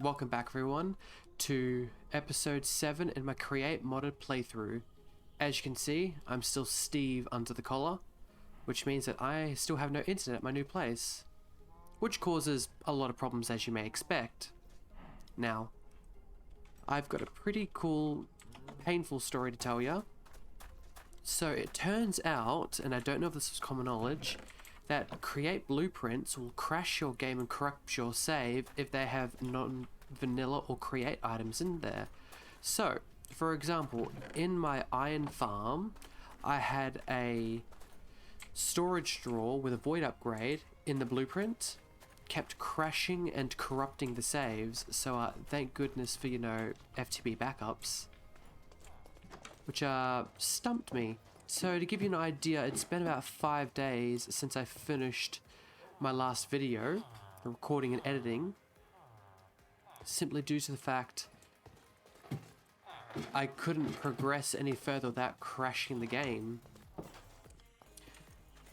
Welcome back everyone to episode 7 in my create modded playthrough. As you can see, I'm still Steve under the collar, which means that I still have no internet at my new place, which causes a lot of problems as you may expect. Now, I've got a pretty cool, painful story to tell you. So it turns out, and I don't know if this was common knowledge, that create blueprints will crash your game and corrupt your save if they have non-vanilla or create items in there. So, for example, in my iron farm, I had a storage drawer with a void upgrade in the blueprint, kept crashing and corrupting the saves, so thank goodness for, FTP backups, which stumped me. So to give you an idea, it's been about 5 days since I finished my last video, the recording and editing, simply due to the fact I couldn't progress any further without crashing the game.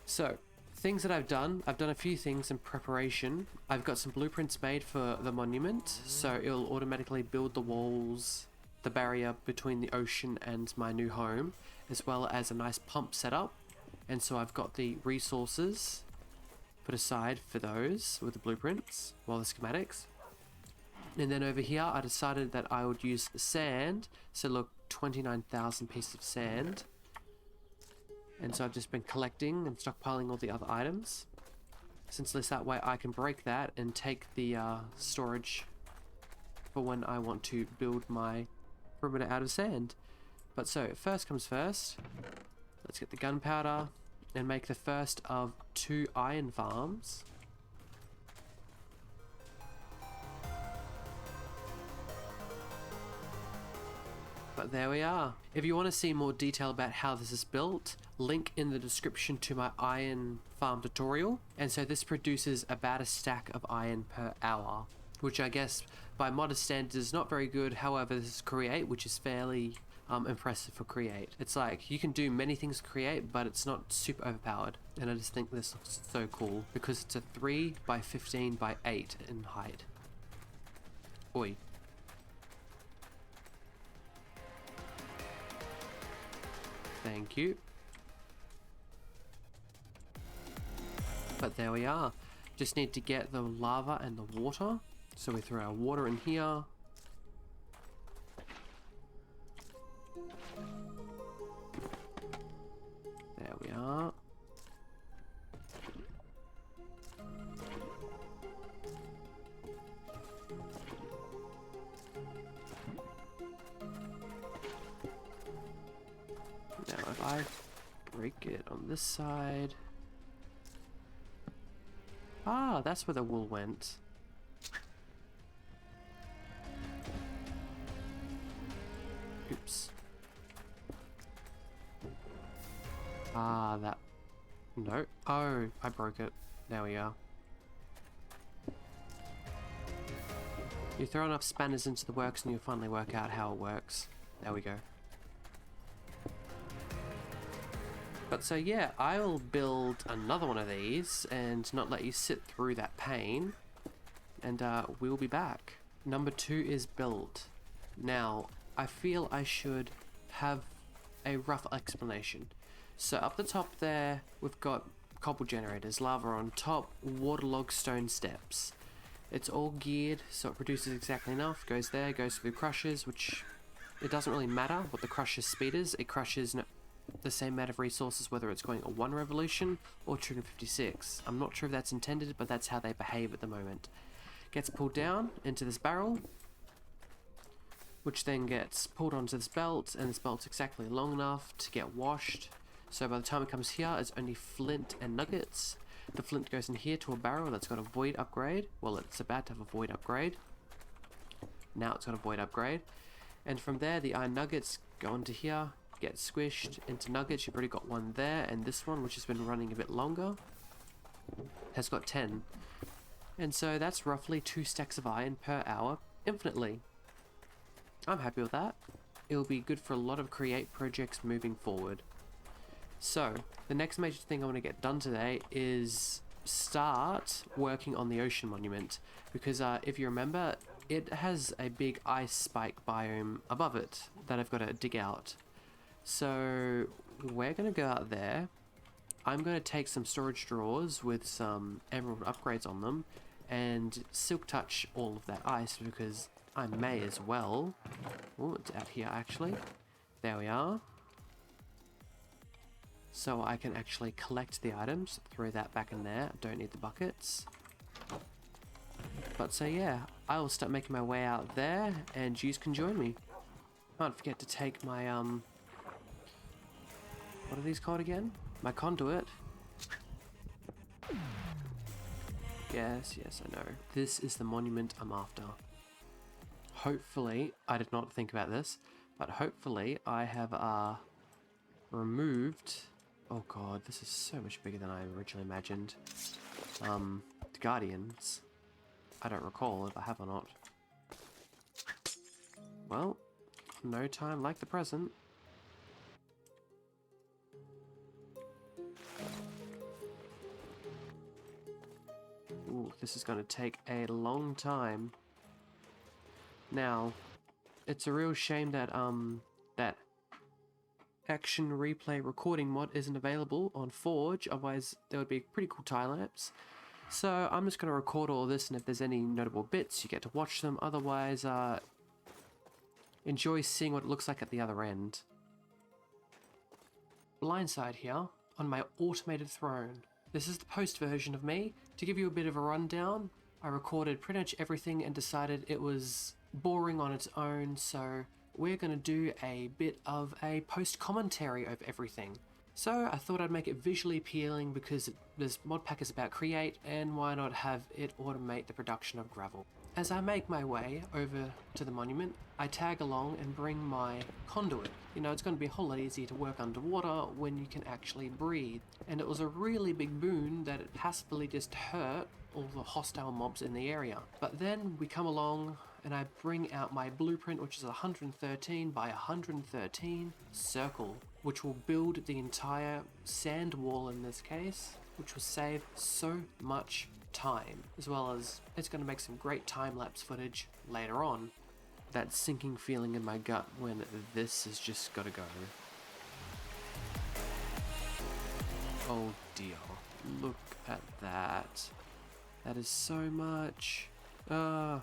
So, things that I've done a few things in preparation. I've got some blueprints made for the monument, so it'll automatically build the walls, the barrier between the ocean and my new home, as well as a nice pump setup. And so I've got the resources put aside for those with the blueprints, well, the schematics. And then over here I decided that I would use sand, so look, 29,000 pieces of sand. And so I've just been collecting and stockpiling all the other items, since that way I can break that and take the storage for when I want to build my perimeter out of sand. But so, first comes first, let's get the gunpowder and make the first of 2 iron farms. But there we are. If you want to see more detail about how this is built, link in the description to my iron farm tutorial. And so this produces about a stack of iron per hour, which I guess by modest standards is not very good. However, this is create, which is fairly impressive for create. It's like you can do many things create, but it's not super overpowered. And I just think this looks so cool because it's a 3 by 15 by 8 in height. Oi. Thank you. But there we are. Just need to get the lava and the water. So we throw our water in here. There we are. Now if I break it on this side. Ah, that's where the wool went. Oops. Ah, that... No. Oh, I broke it. There we are. You throw enough spanners into the works and you'll finally work out how it works. There we go. But so yeah, I'll build another one of these and not let you sit through that pain. And we'll be back. Number 2 is built. Now, I feel I should have a rough explanation. So up the top there, we've got cobble generators, lava on top, waterlogged stone steps. It's all geared, so it produces exactly enough, goes there, goes through crushers, which it doesn't really matter what the crusher speed is. It crushes the same amount of resources whether it's going at 1 revolution or 256. I'm not sure if that's intended, but that's how they behave at the moment. Gets pulled down into this barrel, which then gets pulled onto this belt, and this belt's exactly long enough to get washed. So by the time it comes here, it's only flint and nuggets. The flint goes in here to a barrel that's got a void upgrade. Well, it's about to have a void upgrade. Now it's got a void upgrade. And from there, the iron nuggets go into here, get squished into nuggets. You've already got one there, and this one, which has been running a bit longer, has got 10. And so that's roughly 2 stacks of iron per hour, infinitely. I'm happy with that. It'll be good for a lot of create projects moving forward. So, the next major thing I want to get done today is start working on the ocean monument, because if you remember, it has a big ice spike biome above it that I've got to dig out. So we're going to go out there. I'm going to take some storage drawers with some emerald upgrades on them and silk touch all of that ice because I may as well. Oh, it's out here actually. There we are. So I can actually collect the items, throw that back in there. Don't need the buckets. But so yeah, I will start making my way out there and you can join me. Can't forget to take my what are these called again? My conduit. Yes, I know. This is the monument I'm after. Hopefully, I did not think about this, but hopefully I have removed... Oh god, this is so much bigger than I originally imagined. The Guardians. I don't recall if I have or not. Well, no time like the present. Ooh, this is going to take a long time. Now, it's a real shame that that action replay recording mod isn't available on Forge, otherwise there would be a pretty cool time lapse. So I'm just going to record all this, and if there's any notable bits you get to watch them, otherwise enjoy seeing what it looks like at the other end. Blindside here on my automated throne. This is the post version of me. To give you a bit of a rundown, I recorded pretty much everything and decided it was boring on its own, so we're going to do a bit of a post commentary of everything. So I thought I'd make it visually appealing because this mod pack is about create, and why not have it automate the production of gravel. As I make my way over to the monument, I tag along and bring my conduit. You know, it's going to be a whole lot easier to work underwater when you can actually breathe. And it was a really big boon that it passively just hurt all the hostile mobs in the area. But then we come along and I bring out my blueprint, which is a 113 by 113 circle, which will build the entire sand wall in this case, which will save so much time, as well as it's going to make some great time-lapse footage later on. That sinking feeling in my gut when this has just got to go. Oh dear, look at that. That is so much. No.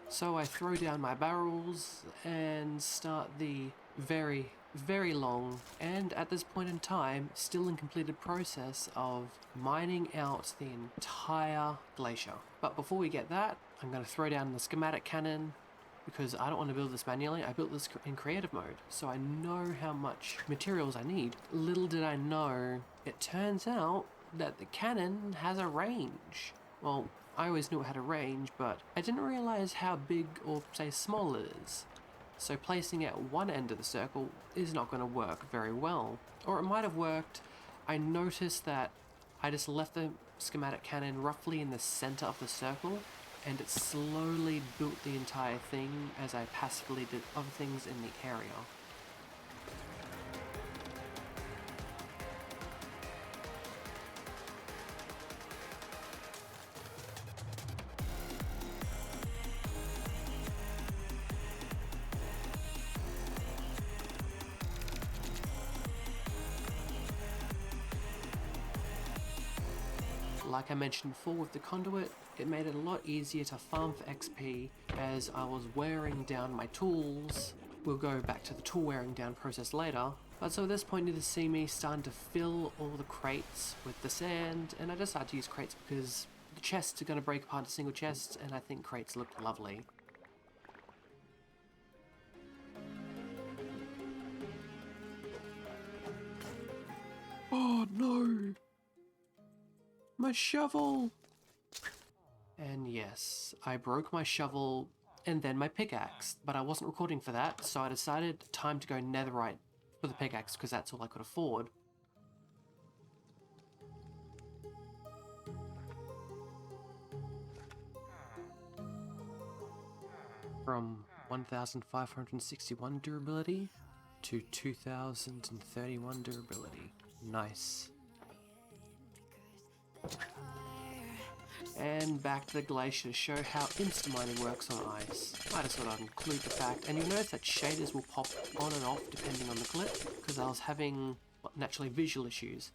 So I throw down my barrels and start the very, very long, and at this point in time, still incompleted process of mining out the entire glacier. But before we get that, I'm going to throw down the schematic cannon because I don't want to build this manually. I built this in creative mode, so I know how much materials I need. Little did I know, it turns out that the cannon has a range. Well, I always knew it had a range, but I didn't realize how big or say small it is. So placing it at one end of the circle is not going to work very well. Or it might have worked. I noticed that I just left the schematic cannon roughly in the center of the circle, and it slowly built the entire thing as I passively did other things in the area. Like I mentioned before with the conduit, it made it a lot easier to farm for XP as I was wearing down my tools. We'll go back to the tool wearing down process later. But so at this point you can see me starting to fill all the crates with the sand, and I decided to use crates because the chests are going to break apart into single chests, and I think crates look lovely. Oh no! My shovel! And yes, I broke my shovel and then my pickaxe, but I wasn't recording for that, so I decided time to go netherite for the pickaxe because that's all I could afford. From 1561 durability to 2031 durability. Nice. And back to the glacier to show how instant mining works on ice. I just thought I'd include the fact, and you'll notice that shaders will pop on and off depending on the clip, because I was having, well, naturally visual issues.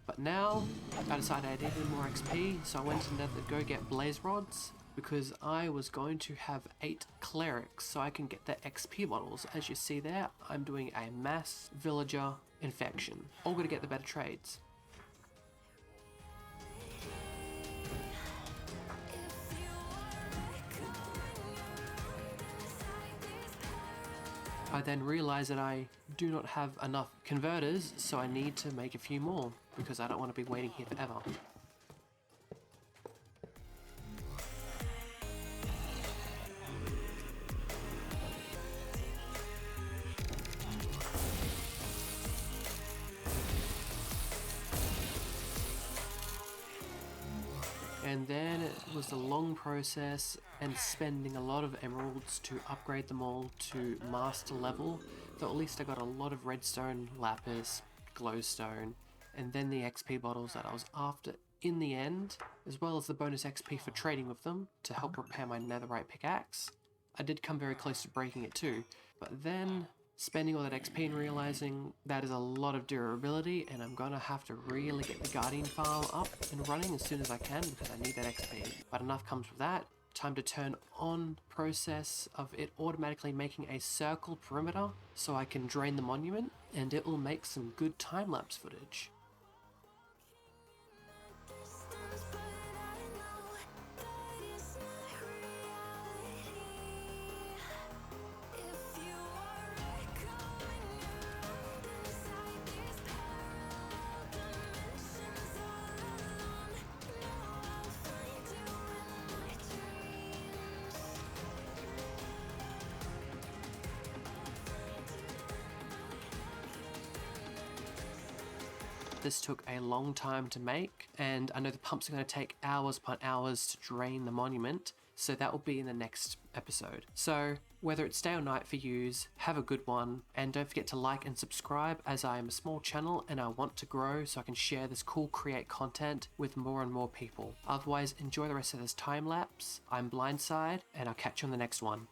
But now, I decided I needed more XP, so I went and had to go get blaze rods, because I was going to have 8 clerics so I can get the XP models. As you see there, I'm doing a mass villager infection. All going to get the better trades. I then realised that I do not have enough converters, so I need to make a few more, because I don't want to be waiting here forever. And then it was a long process and spending a lot of emeralds to upgrade them all to master level, though at least I got a lot of redstone, lapis, glowstone, and then the XP bottles that I was after in the end, as well as the bonus XP for trading with them to help repair my netherite pickaxe. I did come very close to breaking it too, but then spending all that XP and realizing that is a lot of durability, and I'm gonna have to really get the Guardian farm up and running as soon as I can because I need that XP. But enough comes with that. Time to turn on process of it automatically making a circle perimeter so I can drain the monument, and it will make some good time-lapse footage. This took a long time to make, and I know the pumps are going to take hours upon hours to drain the monument, so that will be in the next episode. So whether it's day or night for yous, have a good one, and don't forget to like and subscribe, as I am a small channel and I want to grow so I can share this cool create content with more and more people. Otherwise, enjoy the rest of this time lapse. I'm Blindside, and I'll catch you on the next one.